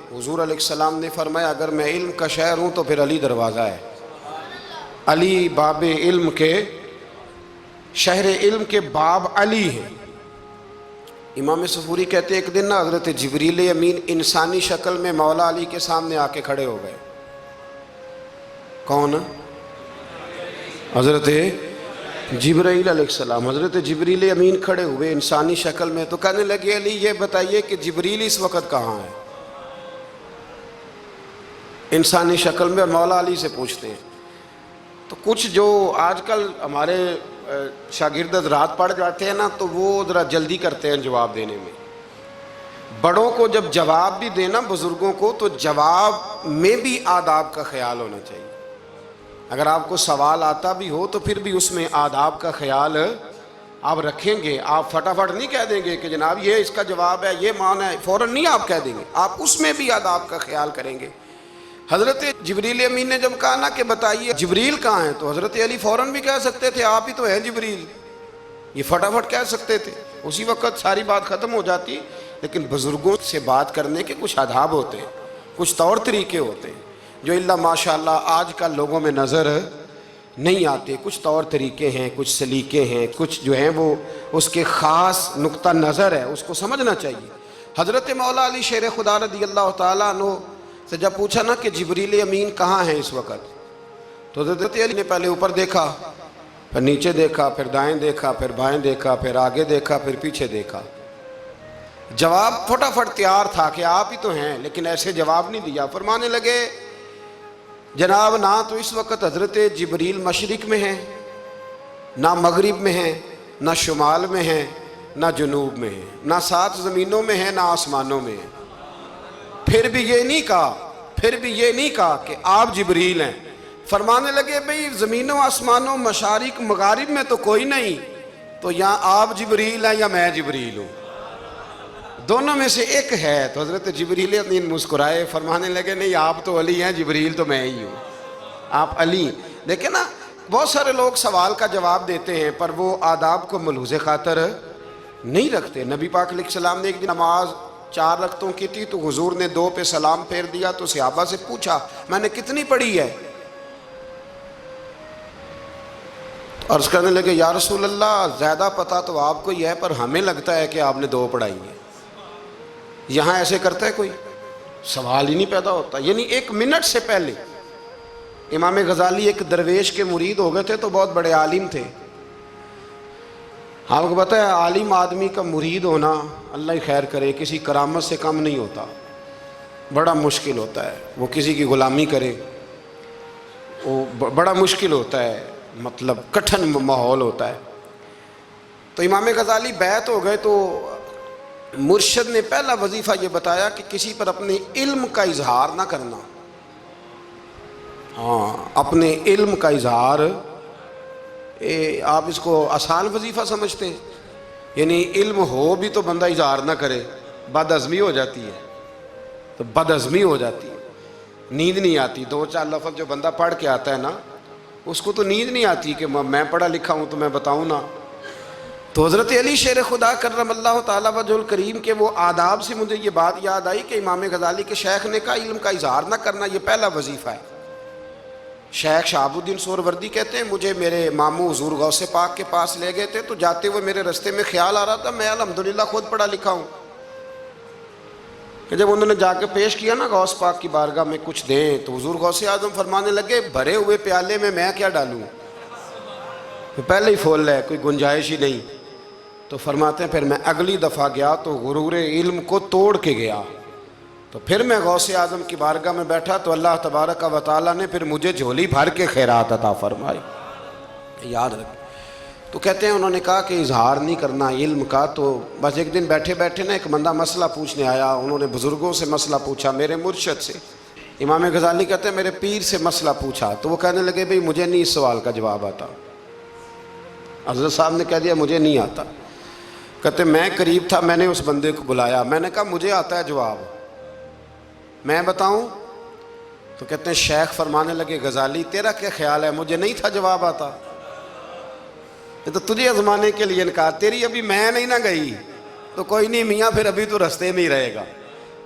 حضور علیہ السلام نے فرمایا اگر میں علم کا شہر ہوں تو پھر علی دروازہ ہے، علی باب علم کے، شہر علم کے باب علی ہے۔ امام صفوری کہتے ہیں ایک دن نا حضرت جبریل امین انسانی شکل میں مولا علی کے سامنے آ کے کھڑے ہو گئے۔ کون؟ حضرت جبرائیل علیہ السلام۔ حضرت جبریل امین کھڑے ہوئے انسانی شکل میں، تو کہنے لگے علی یہ بتائیے کہ جبریل اس وقت کہاں ہے؟ انسانی شکل میں، اور مولا علی سے پوچھتے ہیں۔ تو کچھ جو آج کل ہمارے شاگرد حضرات پڑھ جاتے ہیں نا تو وہ ذرا جلدی کرتے ہیں جواب دینے میں۔ بڑوں کو جب جواب بھی دینا بزرگوں کو، تو جواب میں بھی آداب کا خیال ہونا چاہیے۔ اگر آپ کو سوال آتا بھی ہو تو پھر بھی اس میں آداب کا خیال آپ رکھیں گے۔ آپ فٹافٹ نہیں کہہ دیں گے کہ جناب یہ اس کا جواب ہے، یہ معنی ہے، فوراً نہیں آپ کہہ دیں گے، آپ اس میں بھی آداب کا خیال کریں گے۔ حضرت جبریل امین نے جب کہا نا کہ بتائیے جبریل کہاں ہیں، تو حضرت علی فوراً بھی کہہ سکتے تھے آپ ہی تو ہیں جبریل، یہ فٹافٹ کہہ سکتے تھے، اسی وقت ساری بات ختم ہو جاتی۔ لیکن بزرگوں سے بات کرنے کے کچھ آداب ہوتے ہیں، کچھ طور طریقے ہوتے ہیں جو اللہ ماشاءاللہ آج کل لوگوں میں نظر نہیں آتے۔ کچھ طور طریقے ہیں، کچھ سلیقے ہیں، کچھ جو ہیں وہ اس کے خاص نقطہ نظر ہے، اس کو سمجھنا چاہیے۔ حضرت مولا علی شیر خدا رضی اللہ تعالیٰ عنہ سے جب پوچھا نا کہ جبریل امین کہاں ہیں اس وقت، تو حضرت علی نے پہلے اوپر دیکھا، پھر نیچے دیکھا، پھر دائیں دیکھا، پھر بائیں دیکھا، پھر آگے دیکھا، پھر پیچھے دیکھا۔ جواب فٹافٹ تیار تھا کہ آپ ہی تو ہیں، لیکن ایسے جواب نہیں دیا۔ فرمانے لگے جناب نہ تو اس وقت حضرت جبریل مشرق میں ہیں، نہ مغرب میں ہیں، نہ شمال میں ہیں، نہ جنوب میں ہیں، نہ سات زمینوں میں ہیں، نہ آسمانوں میں ہیں۔ پھر بھی یہ نہیں کہا کہ آپ جبریل ہیں۔ فرمانے لگے بھئی زمینوں آسمانوں مشارق مغارب میں تو کوئی نہیں، تو یا آپ جبریل ہیں یا میں جبریل ہوں، دونوں میں سے ایک ہے۔ تو حضرت جبریل امین مسکرائے، فرمانے لگے نہیں آپ تو علی ہیں، جبریل تو میں ہی ہوں، آپ علی۔ دیکھیں نا بہت سارے لوگ سوال کا جواب دیتے ہیں پر وہ آداب کو ملحوظ خاطر نہیں رکھتے۔ نبی پاک علیہ السلام نے ایک دن نماز 4 رکعتوں کی تھی تو حضور نے 2 پہ سلام پھیر دیا، تو صحابہ سے پوچھا میں نے کتنی پڑھی ہے؟ عرض کرنے لگے یا رسول اللہ زیادہ پتہ تو آپ کو ہی ہے، پر ہمیں لگتا ہے کہ آپ نے 2 پڑھائی ہیں۔ یہاں ایسے کرتا ہے کوئی؟ سوال ہی نہیں پیدا ہوتا۔ یعنی 1 منٹ سے پہلے امام غزالی ایک درویش کے مرید ہو گئے تھے تو بہت بڑے عالم تھے۔ آپ کو پتہ ہے عالم آدمی کا مرید ہونا اللہ ہی خیر کرے کسی کرامت سے کم نہیں ہوتا، بڑا مشکل ہوتا ہے۔ وہ کسی کی غلامی کرے وہ بڑا مشکل ہوتا ہے، مطلب کٹھن ماحول ہوتا ہے۔ تو امام غزالی بیعت ہو گئے تو مرشد نے پہلا وظیفہ یہ بتایا کہ کسی پر اپنے علم کا اظہار نہ کرنا۔ ہاں اپنے علم کا اظہار، آپ اس کو آسان وظیفہ سمجھتے ہیں؟ یعنی علم ہو بھی تو بندہ اظہار نہ کرے، بد ہضمی ہو جاتی ہے، تو بد ہضمی ہو جاتی ہے، نیند نہیں آتی۔ 2-4 لفظ جو بندہ پڑھ کے آتا ہے نا اس کو تو نیند نہیں آتی کہ میں پڑھا لکھا ہوں تو میں بتاؤں نا۔ تو حضرت علی شیر خدا کرم اللہ تعالیٰ وجہ الکریم کے وہ آداب سے مجھے یہ بات یاد آئی کہ امام غزالی کے شیخ نے کہا علم کا اظہار نہ کرنا یہ پہلا وظیفہ ہے۔ شیخ شہاب الدین سہروردی کہتے ہیں مجھے میرے ماموں حضور غوث پاک کے پاس لے گئے تھے، تو جاتے ہوئے میرے رستے میں خیال آ رہا تھا میں الحمدللہ خود پڑھا لکھا ہوں، کہ جب انہوں نے جا کے پیش کیا نا غوث پاک کی بارگاہ میں کچھ دیں، تو حضور غوث اعظم فرمانے لگے بھرے ہوئے پیالے میں کیا ڈالوں، تو پہلے ہی فول ہے، کوئی گنجائش ہی نہیں۔ تو فرماتے ہیں پھر میں اگلی دفعہ گیا تو غرور علم کو توڑ کے گیا، تو پھر میں غوث اعظم کی بارگاہ میں بیٹھا تو اللہ تبارک و تعالیٰ نے پھر مجھے جھولی بھر کے خیرات عطا فرمائی، یاد رکھ۔ تو کہتے ہیں انہوں نے کہا کہ اظہار نہیں کرنا علم کا۔ تو بس ایک دن بیٹھے بیٹھے نا ایک بندہ مسئلہ پوچھنے آیا، انہوں نے بزرگوں سے مسئلہ پوچھا، میرے مرشد سے، امام غزالی کہتے ہیں میرے پیر سے مسئلہ پوچھا، تو وہ کہنے لگے بھئی مجھے نہیں اس سوال کا جواب آتا۔ حضرت صاحب نے کہہ دیا مجھے نہیں آتا۔ کہتے میں قریب تھا، میں نے اس بندے کو بلایا، میں نے کہا مجھے آتا ہے جواب، میں بتاؤں؟ تو کہتے ہیں شیخ فرمانے لگے غزالی تیرا کیا خیال ہے مجھے نہیں تھا جواب آتا؟ یہ تو تجھے آزمانے کے لیے انکار، تیری ابھی میں نہیں نہ گئی تو کوئی نہیں میاں پھر ابھی تو رستے میں ہی رہے گا۔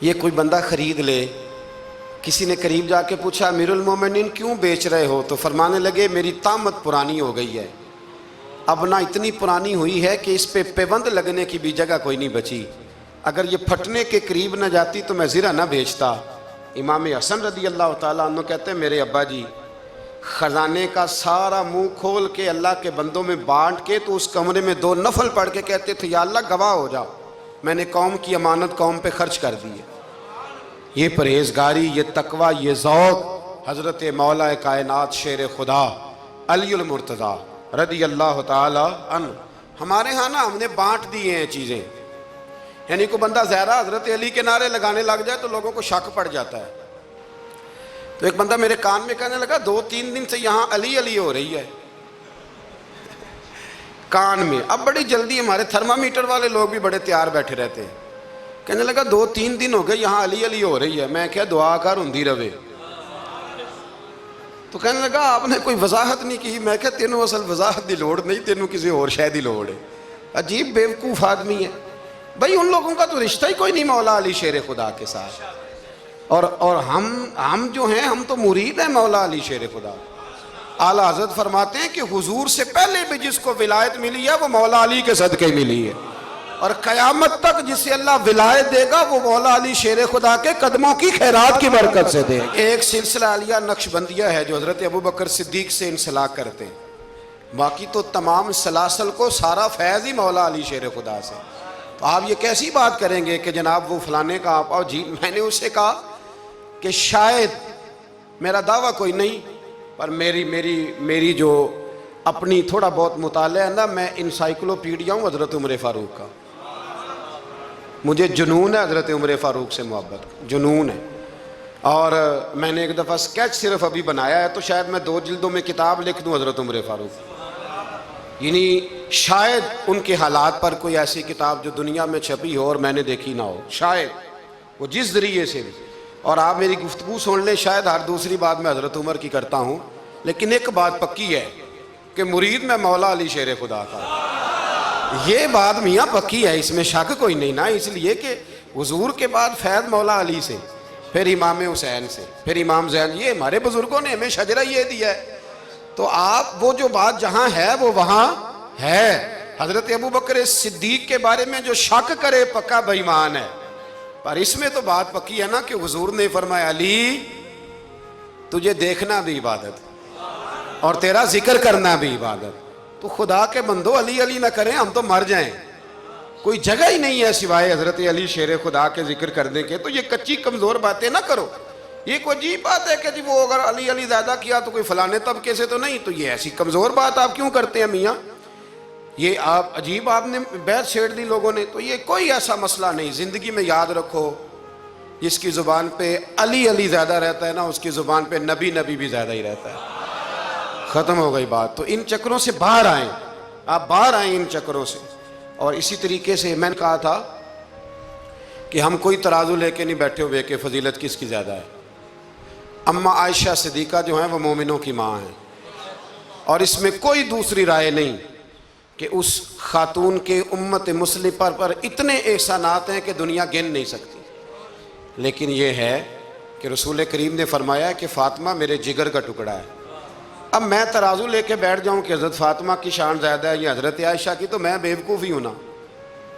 یہ کوئی بندہ خرید لے، کسی نے قریب جا کے پوچھا امیر المومنین کیوں بیچ رہے ہو؟ تو فرمانے لگے میری طامت پرانی ہو گئی ہے، اب نہ اتنی پرانی ہوئی ہے کہ اس پہ پیوند لگنے کی بھی جگہ کوئی نہیں بچی، اگر یہ پھٹنے کے قریب نہ جاتی تو میں زرہ نہ بیچتا۔ امام حسن رضی اللہ تعالیٰ عنہ کہتے ہیں میرے ابا جی خزانے کا سارا منہ کھول کے اللہ کے بندوں میں بانٹ کے تو اس کمرے میں 2 نفل پڑھ کے کہتے تھے یا اللہ گواہ ہو جاؤ، میں نے قوم کی امانت قوم پہ خرچ کر دی ہے۔ یہ پرہیزگاری، یہ تقوی، یہ ذوق حضرت مولا کائنات شیر خدا علی المرتضیٰ رضی اللہ تعالی عنہ۔ ہمارے ہاں نا ہم نے بانٹ دیے ہیں چیزیں، یعنی کوئی بندہ زہرا حضرت علی کے نعرے لگانے لگ جائے تو لوگوں کو شک پڑ جاتا ہے۔ تو ایک بندہ میرے کان میں کہنے لگا 2-3 دن سے یہاں علی علی ہو رہی ہے کان میں۔ اب بڑی جلدی ہمارے تھرمامیٹر والے لوگ بھی بڑے تیار بیٹھے رہتے ہیں، کہنے لگا 2-3 دن ہو گئے یہاں علی علی ہو رہی ہے۔ میں کیا دعا کر ہوندی رہے۔ تو کہنے لگا آپ نے کوئی وضاحت نہیں کی۔ میں کہا تینوں اصل وضاحت دی لوڑ نہیں، تینوں کسی اور شے دی لوڑ ہے۔ عجیب بیوقوف آدمی ہے بھائی، ان لوگوں کا تو رشتہ ہی کوئی نہیں مولا علی شیر خدا کے ساتھ، اور ہم جو ہیں ہم تو مرید ہیں مولا علی شیر خدا۔ اعلیٰ حضرت فرماتے ہیں کہ حضور سے پہلے بھی جس کو ولایت ملی ہے وہ مولا علی کے صدقے ملی ہے، اور قیامت تک جسے اللہ ولایت دے گا وہ مولا علی شیر خدا کے قدموں کی خیرات کی برکت سے دے گا۔ ایک سلسلہ علیہ نقشبندیہ ہے جو حضرت ابوبکر صدیق سے انسلاک کرتے ہیں، باقی تو تمام سلاسل کو سارا فیض ہی مولا علی شیر خدا سے۔ تو آپ یہ کیسی بات کریں گے کہ جناب وہ فلانے کا آپ آؤ جی؟ میں نے اسے کہا کہ شاید میرا دعویٰ کوئی نہیں، پر میری جو اپنی تھوڑا بہت مطالعہ ہے نا، میں انسائکلوپیڈیا ہوں حضرت عمر فاروق کا، مجھے جنون ہے حضرت عمر فاروق سے محبت، جنون ہے۔ اور میں نے ایک دفعہ سکیچ صرف ابھی بنایا ہے، تو شاید میں 2 جلدوں میں کتاب لکھ دوں حضرت عمر فاروق، یعنی شاید ان کے حالات پر کوئی ایسی کتاب جو دنیا میں چھپی ہو اور میں نے دیکھی نہ ہو، شاید وہ جس ذریعے سے بھی۔ اور آپ میری گفتگو سن لیں، شاید ہر دوسری بات میں حضرت عمر کی کرتا ہوں، لیکن ایک بات پکی ہے کہ مرید میں مولا علی شیر خدا کا، یہ بات میاں پکی ہے، اس میں شک کوئی نہیں نا، اس لیے کہ حضور کے بعد فیض مولا علی سے، پھر امام حسین سے، پھر امام زین، یہ ہمارے بزرگوں نے ہمیں شجرہ یہ دیا ہے۔ تو آپ وہ جو بات جہاں ہے وہ وہاں ہے۔ حضرت ابوبکر صدیق کے بارے میں جو شک کرے پکا بے ایمان ہے، پر اس میں تو بات پکی ہے نا کہ حضور نے فرمایا علی تجھے دیکھنا بھی عبادت اور تیرا ذکر کرنا بھی عبادت۔ تو خدا کے بندو علی علی نہ کریں، ہم تو مر جائیں، کوئی جگہ ہی نہیں ہے سوائے حضرت علی شیر خدا کے ذکر کرنے کے۔ تو یہ کچی کمزور باتیں نہ کرو۔ یہ کوئی عجیب بات ہے کہ جی وہ اگر علی علی زیادہ کیا تو کوئی فلانے طبقے سے تو نہیں، تو یہ ایسی کمزور بات آپ کیوں کرتے ہیں میاں؟ یہ آپ عجیب، آپ نے بیعت چھیڑ دی لوگوں نے۔ تو یہ کوئی ایسا مسئلہ نہیں، زندگی میں یاد رکھو جس کی زبان پہ علی علی زیادہ رہتا ہے نا، اس کی زبان پہ نبی نبی بھی زیادہ ہی رہتا ہے۔ ختم ہو گئی بات۔ تو ان چکروں سے باہر آئیں، آپ باہر آئیں ان چکروں سے۔ اور اسی طریقے سے میں نے کہا تھا کہ ہم کوئی ترازو لے کے نہیں بیٹھے ہوئے کہ فضیلت کس کی زیادہ ہے۔ اماں عائشہ صدیقہ جو ہیں وہ مومنوں کی ماں ہیں، اور اس میں کوئی دوسری رائے نہیں کہ اس خاتون کے امت مسلمہ پر اتنے احسانات ہیں کہ دنیا گن نہیں سکتی۔ لیکن یہ ہے کہ رسول کریم نے فرمایا کہ فاطمہ میرے جگر کا ٹکڑا ہے۔ اب میں ترازو لے کے بیٹھ جاؤں کہ حضرت فاطمہ کی شان زیادہ ہے یا حضرت عائشہ کی، تو میں بیوقوف ہی ہوں نا،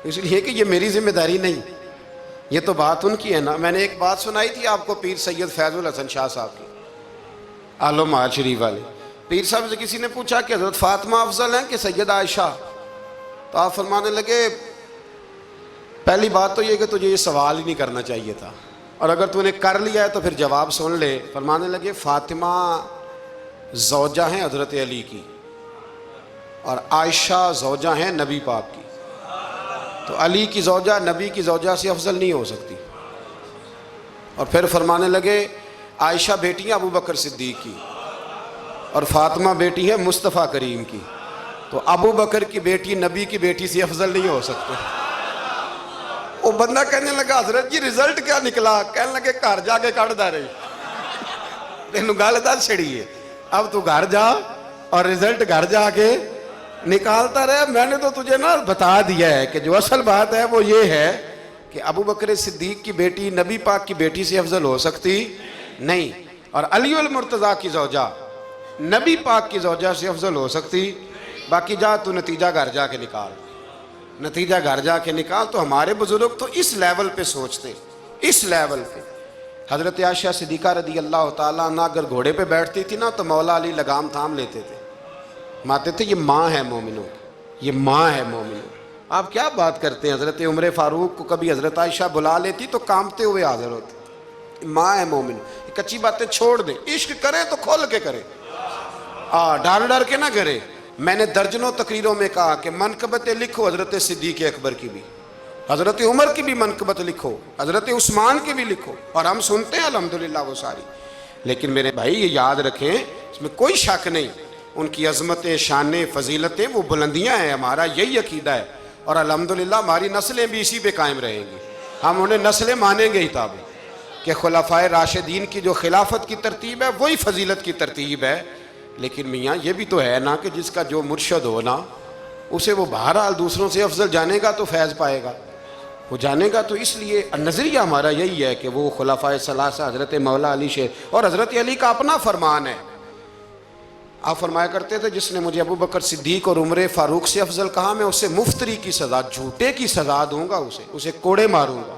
اس لیے کہ یہ میری ذمہ داری نہیں، یہ تو بات ان کی ہے نا۔ میں نے ایک بات سنائی تھی آپ کو پیر سید فیض الحسن شاہ صاحب کی، عالم آج شریف والے پیر صاحب سے کسی نے پوچھا کہ حضرت فاطمہ افضل ہیں کہ سید عائشہ؟ تو آپ فرمانے لگے پہلی بات تو یہ کہ تجھے یہ سوال ہی نہیں کرنا چاہیے تھا، اور اگر تو نے کر لیا ہے تو پھر جواب سن لے۔ فرمانے لگے فاطمہ زوجہ ہیں حضرت علی کی، اور عائشہ زوجہ ہیں نبی پاک کی، تو علی کی زوجہ نبی کی زوجہ سے افضل نہیں ہو سکتی۔ اور پھر فرمانے لگے عائشہ بیٹی ہیں ابو بکر صدیق کی، اور فاطمہ بیٹی ہے مصطفیٰ کریم کی، تو ابو بکر کی بیٹی نبی کی بیٹی سے افضل نہیں ہو سکتے۔ وہ بندہ کہنے لگا حضرت جی رزلٹ کیا نکلا؟ کہنے لگے گھر جا کے کٹ دا رہی، تینوں گل دس چھڑی ہے، اب تو گھر جا اور رزلٹ گھر جا کے نکالتا رہے۔ میں نے تو تجھے نا بتا دیا ہے کہ جو اصل بات ہے وہ یہ ہے کہ ابو بکر صدیق کی بیٹی نبی پاک کی بیٹی سے افضل ہو سکتی نہیں، اور علی المرتضیٰ کی زوجہ نبی پاک کی زوجہ سے افضل ہو سکتی؟ باقی جا تو نتیجہ گھر جا کے نکال، نتیجہ گھر جا کے نکال۔ تو ہمارے بزرگ تو اس لیول پہ سوچتے، اس لیول پہ۔ حضرت عائشہ صدیقہ رضی اللہ تعالیٰ عنہ اگر گھوڑے پہ بیٹھتی تھی نا تو مولا علی لگام تھام لیتے تھے، ماتے تھے یہ ماں ہے مومنوں، یہ ماں ہے مومنوں۔ آپ کیا بات کرتے ہیں، حضرت عمر فاروق کو کبھی حضرت عائشہ بلا لیتی تو کانپتے ہوئے حاضر ہوتے، ماں ہے مومن۔ کچی باتیں چھوڑ دیں، عشق کرے تو کھول کے کرے، ڈر ڈر کے نہ کرے۔ میں نے درجنوں تقریروں میں کہا کہ منقبتیں لکھو حضرت صدیق اکبر کی بھی، حضرت عمر کی بھی منقبت لکھو، حضرت عثمان کی بھی لکھو، اور ہم سنتے ہیں الحمدللہ وہ ساری۔ لیکن میرے بھائی یہ یاد رکھیں، اس میں کوئی شک نہیں، ان کی عظمتیں، شانیں، فضیلتیں وہ بلندیاں ہیں، ہمارا یہی عقیدہ ہے، اور الحمدللہ ہماری نسلیں بھی اسی پہ قائم رہیں گی۔ ہم انہیں نسلیں مانیں گے ہی تاب کہ خلفائے راشدین کی جو خلافت کی ترتیب ہے وہی فضیلت کی ترتیب ہے۔ لیکن میاں یہ بھی تو ہے نا کہ جس کا جو مرشد ہو نا، اسے وہ بہرحال دوسروں سے افضل جانے گا تو فیض پائے گا، وہ جانے گا۔ تو اس لیے نظریہ ہمارا یہی ہے کہ وہ خلفائے ثلاثہ حضرت مولا علی سے، اور حضرت علی کا اپنا فرمان ہے، آپ فرمایا کرتے تھے جس نے مجھے ابو بکر صدیق اور عمر فاروق سے افضل کہا میں اسے مفتری کی سزا، جھوٹے کی سزا دوں گا، اسے کوڑے ماروں گا،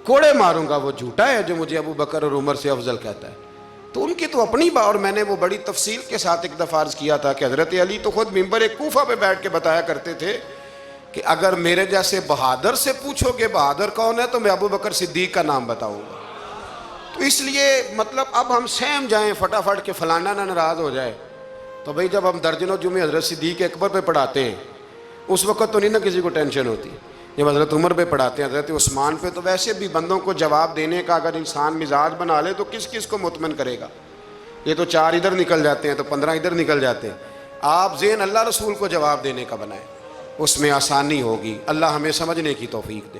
کوڑے ماروں گا۔ وہ جھوٹا ہے جو مجھے ابو بکر اور عمر سے افضل کہتا ہے۔ تو ان کی تو اپنی بات، اور میں نے وہ بڑی تفصیل کے ساتھ ایک دفعہ عرض کیا تھا کہ حضرت علی تو خود منبر کوفہ پہ بیٹھ کے بتایا کرتے تھے کہ اگر میرے جیسے بہادر سے پوچھو کہ بہادر کون ہے تو میں ابو بکر صدیق کا نام بتاؤں گا۔ تو اس لیے مطلب اب ہم سہم جائیں فٹافٹ کہ فلانا نہ ناراض ہو جائے، تو بھئی جب ہم درجنوں جمعے حضرت صدیق اکبر پہ پڑھاتے ہیں اس وقت تو نہیں نہ کسی کو ٹینشن ہوتی، جب حضرت عمر پہ پڑھاتے ہیں، حضرت عثمان پہ، تو ویسے بھی بندوں کو جواب دینے کا اگر انسان مزاج بنا لے تو کس کس کو مطمئن کرے گا؟ یہ تو 4 ادھر نکل جاتے ہیں تو 15 ادھر نکل جاتے ہیں۔ آپ ذہن اللہ رسول کو جواب دینے کا بنائیں، اس میں آسانی ہوگی۔ اللہ ہمیں سمجھنے کی توفیق دے۔